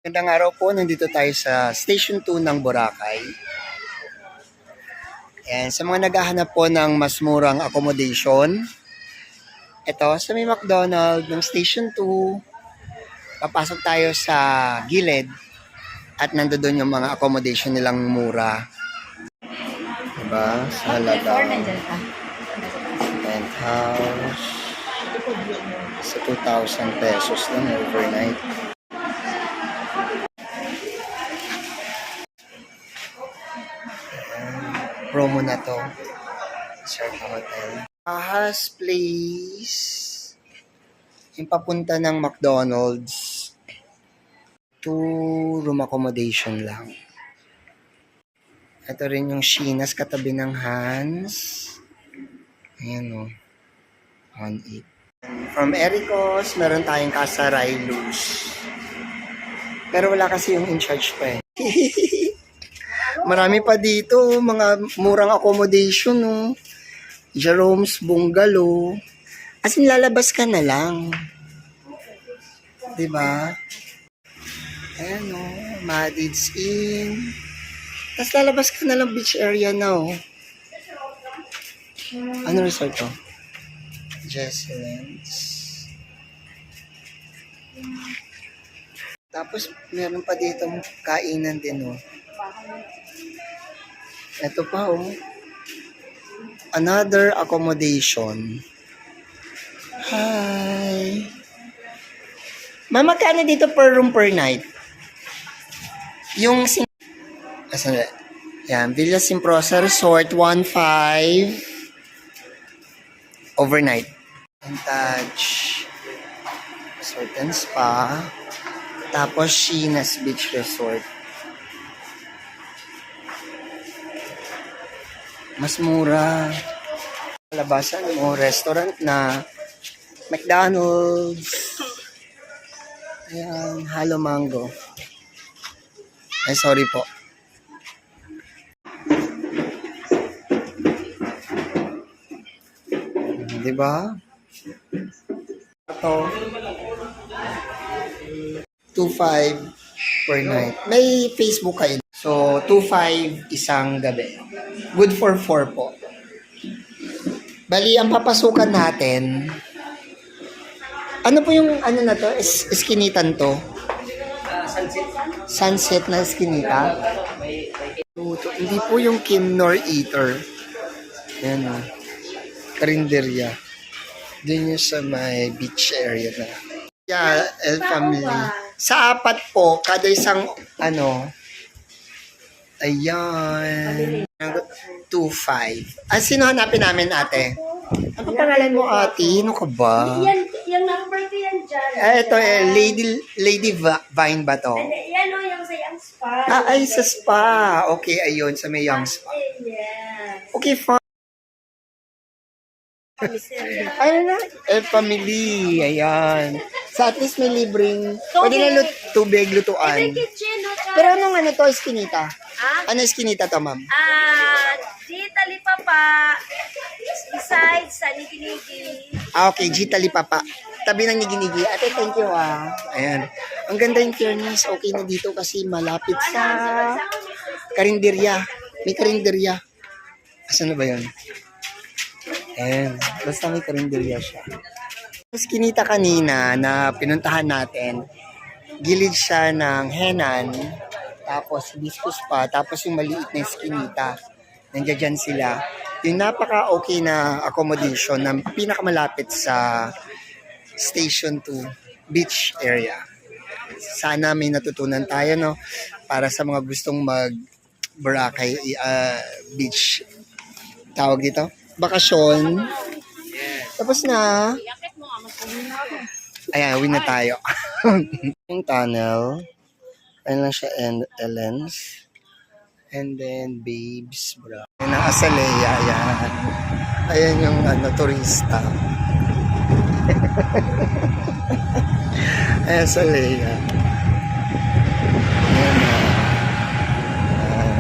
Magandang araw po, nandito tayo sa Station 2 ng Boracay. And sa mga naghahanap po ng mas murang accommodation, ito sa may McDonald's ng Station 2, papasok tayo sa gilid at nandoon yung mga accommodation nilang mura. Diba? Sa halagang penthouse sa 2,000 pesos lang overnight. Promo na to. Surf Hotel. Ahas Place. Yung papunta ng McDonald's. 2 room accommodation lang. Ito rin yung Sheena's katabi ng Hans. Ayan o. 1.8. From Ericos, meron tayong Casa Railus. Pero wala kasi yung in charge pa eh. Marami pa dito, mga murang accommodation, no? Jerome's Bungalow. As in, lalabas ka na lang. Diba? Ayan, no? Madid's Inn. Tapos lalabas ka na lang beach area na, oh. Ano resort to? Jesselands. Tapos, meron pa dito kainan din, oh. Ito pa, oh. Another accommodation. Hi. Ma'am, magkano dito per room per night? Yung yan, Villa Simprosa Resort 1.5 overnight. Touch Resort and Spa. Tapos Sheena's Beach Resort. Mas mura. Labasan mo, restaurant na. McDonald's. Ayan, Halo Mango. Ay, sorry po. Diba? Ito. 2.5 per night. May Facebook kayo. So, 2.5 isang gabi. Good for 4 po. Bali, ang papasukan natin, ano po yung ano na to? Iskinitan to? Sunset na iskinita? Hindi po yung Kim nor Eater. Ayan o. Karinderya. Doon yung sa may beach area na. Yeah, El Family. Sa 4 po, kada isang ano, ayan. 2.5. Ah, sino hanapin namin, ate? Ano pangalan mo, ate? Ano ka ba? Yung number ko yan dyan. Ito, Lady Vine ba to? Yan o, yung sa Young Spa. Ah, ay, sa spa. Okay, ayun, sa may Young Spa. Yes. Okay, fine. Ayun na, El Family. Ayan. So, at least may libreng, pwede na tubig, lutuan. Kitchen, no? Pero anong ano to, eskinita? Ah? Ano eskinita to, ma'am? Dita Lipapa. Besides, sa Niginigi. Ah, okay, Gita Lipapa. Tabi ng Niginigi. Ate, thank you, ah. Ayan. Ang ganda yung fairness. Okay na dito kasi malapit sa karinderya. May karinderya. Asan na ba yun? Ayan. Basta may karinderya siya. Tapos kinita kanina na pinuntahan natin, gilid siya ng Henan, tapos Hibiscus pa, tapos yung maliit na Eskinita. Nandiyan dyan sila. Yung napaka-okay na accommodation na pinakamalapit sa Station 2 beach area. Sana may natutunan tayo, no? Para sa mga gustong mag-Boracay beach. Tawag dito? Bakasyon. Tapos na. Ayan, win na tayo. Yung tunnel. Ayan lang siya, and Ellen's. And then, Babes, bro. Ayan ang Azalea, ayan. Ayan yung turista. Ayan, Azalea.